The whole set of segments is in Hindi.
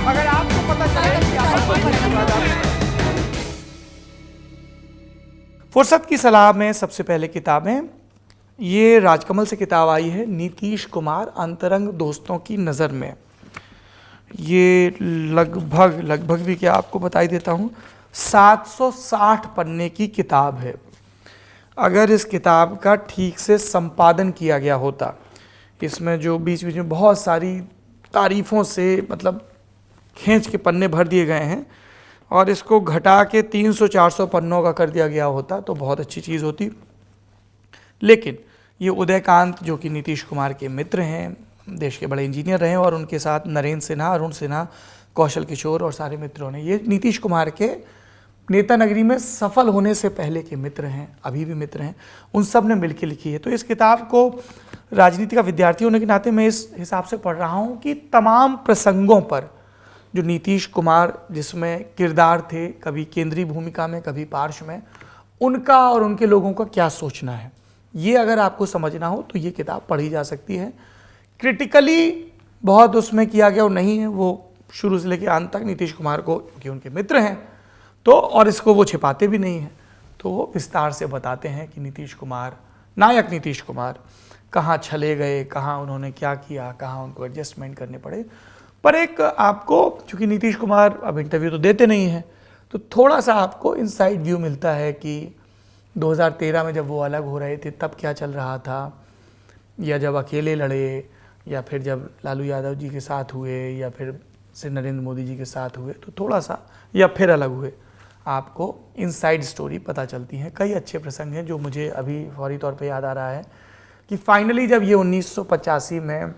अगर आपको पता चले कि आप फुर्सत की सलाह में सबसे पहले किताबें, ये राजकमल से किताब आई है, नीतीश कुमार अंतरंग दोस्तों की नज़र में। ये लगभग भी क्या आपको बता ही देता हूँ, 760 पन्ने की किताब है। अगर इस किताब का ठीक से संपादन किया गया होता, इसमें जो बीच बीच में बहुत सारी तारीफ़ों से मतलब खींच के पन्ने भर दिए गए हैं, और इसको घटा के 300-400 पन्नों का कर दिया गया होता तो बहुत अच्छी चीज़ होती। लेकिन ये उदयकांत जो कि नीतीश कुमार के मित्र हैं, देश के बड़े इंजीनियर रहे, और उनके साथ नरेंद्र सिन्हा, अरुण सिन्हा, कौशल किशोर और सारे मित्रों ने, ये नीतीश कुमार के नेता नगरी में सफल होने से पहले के मित्र हैं, अभी भी मित्र हैं, उन सब ने मिलकर लिखी है। तो इस किताब को राजनीति का विद्यार्थी होने के नाते मैं इस हिसाब से पढ़ रहा हूँ कि तमाम प्रसंगों पर जो नीतीश कुमार जिसमें किरदार थे, कभी केंद्रीय भूमिका में, कभी पार्श्व में, उनका और उनके लोगों का क्या सोचना है, ये अगर आपको समझना हो तो ये किताब पढ़ी जा सकती है। क्रिटिकली बहुत उसमें किया गया नहीं है, वो शुरू से लेकर अंत तक नीतीश कुमार को, क्योंकि उनके मित्र हैं तो, और इसको वो छिपाते भी नहीं हैं, तो वो विस्तार से बताते हैं कि नीतीश कुमार, नायक नीतीश कुमार कहाँ छले गए, कहाँ उन्होंने क्या किया, कहाँ उनको एडजस्टमेंट करने पड़े। पर एक आपको, चूँकि नीतीश कुमार अब इंटरव्यू तो देते नहीं हैं, तो थोड़ा सा आपको इनसाइड व्यू मिलता है कि 2013 में जब वो अलग हो रहे थे तब क्या चल रहा था, या जब अकेले लड़े, या फिर जब लालू यादव जी के साथ हुए, या फिर से नरेंद्र मोदी जी के साथ हुए, तो थोड़ा सा, या फिर अलग हुए, आपको इनसाइड स्टोरी पता चलती हैं। कई अच्छे प्रसंग हैं जो मुझे अभी फौरी तौर पे याद आ रहा है कि फाइनली जब ये 1985 में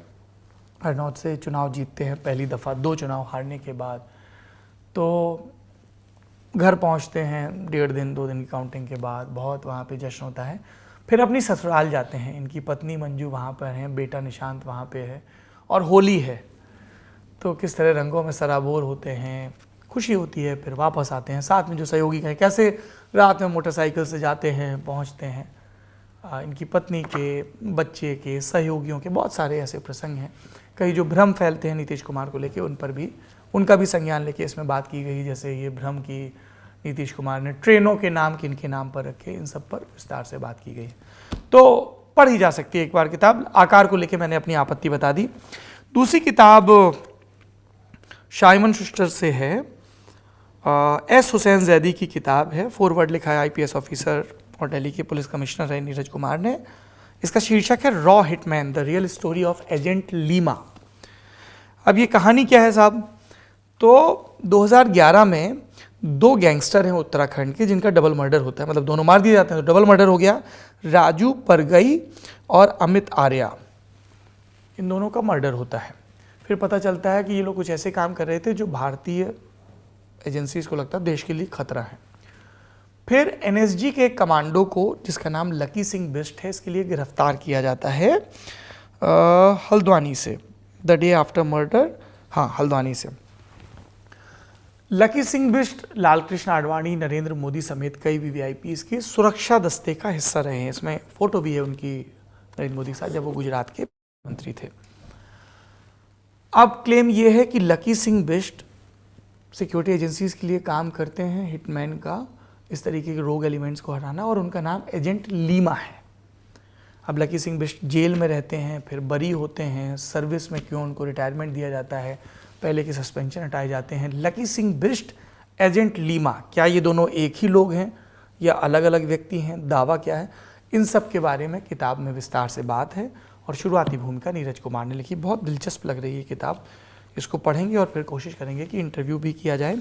हरनौत से चुनाव जीतते हैं पहली दफ़ा, 2 चुनाव हारने के बाद, तो घर पहुंचते हैं 1.5 दिन 2 दिन की काउंटिंग के बाद, बहुत वहाँ पे जश्न होता है। फिर अपनी ससुराल जाते हैं, इनकी पत्नी मंजू वहाँ पर हैं, बेटा निशांत वहाँ पे है, और होली है, तो किस तरह रंगों में सराबोर होते हैं, खुशी होती है। फिर वापस आते हैं, साथ में जो सहयोगी हैं, कैसे रात में मोटरसाइकिल से जाते हैं, पहुँचते हैं, इनकी पत्नी के, बच्चे के, सहयोगियों के, बहुत सारे ऐसे प्रसंग हैं। कई जो भ्रम फैलते हैं नीतीश कुमार को लेके, उन पर भी, उनका भी संज्ञान लेके इसमें बात की गई। जैसे ये भ्रम की नीतीश कुमार ने ट्रेनों के नाम किन के नाम पर रखे, इन सब पर विस्तार से बात की गई। तो पढ़ी जा सकती है एक बार किताब। आकार को लेके मैंने अपनी आपत्ति बता दी। दूसरी किताब शाइमन शुस्टर से है, एस हुसैन जैदी की किताब है, फॉरवर्ड लिखा है IPS ऑफिसर और दिल्ली के पुलिस कमिश्नर रहे नीरज कुमार ने। इसका शीर्षक है raw hitman, the real story of agent Lima. अब ये कहानी क्या है साहब, तो 2011 में 2 गैंगस्टर हैं उत्तराखंड के जिनका डबल मर्डर होता है, मतलब दोनों मार दिए जाते हैं तो डबल मर्डर हो गया। राजू परगई और अमित आर्या, इन दोनों का मर्डर होता है। फिर पता चलता है कि ये लोग कुछ ऐसे काम कर रहे थे जो भारतीय एजेंसीज को लगता है देश के लिए खतरा है। फिर NSG के कमांडो को, जिसका नाम लकी सिंह बिष्ट है, इसके लिए गिरफ्तार किया जाता है हल्द्वानी से, द डे आफ्टर मर्डर, हाँ हल्द्वानी से। लकी सिंह बिष्ट लालकृष्ण आडवाणी, नरेंद्र मोदी समेत कई VVIPs के सुरक्षा दस्ते का हिस्सा रहे हैं। इसमें फोटो भी है उनकी नरेंद्र मोदी के साथ जब वो गुजरात के मंत्री थे। अब क्लेम ये है कि lucky Singh Bisht security agencies के लिए काम करते हैं, हिटमैन का, इस तरीके के रोग एलिमेंट्स को हटाना, और उनका नाम एजेंट लीमा है। अब लकी सिंह बिष्ट जेल में रहते हैं, फिर बरी होते हैं, सर्विस में क्यों उनको रिटायरमेंट दिया जाता है, पहले के सस्पेंशन हटाए जाते हैं। Lucky Singh Bisht, agent Lima, क्या ये दोनों एक ही लोग हैं या अलग अलग व्यक्ति हैं, दावा क्या है, इन सब के बारे में किताब में विस्तार से बात है। और शुरुआती भूमिका नीरज कुमार ने लिखी। बहुत दिलचस्प लग रही है किताब, इसको पढ़ेंगे और फिर कोशिश करेंगे कि इंटरव्यू भी किया जाए।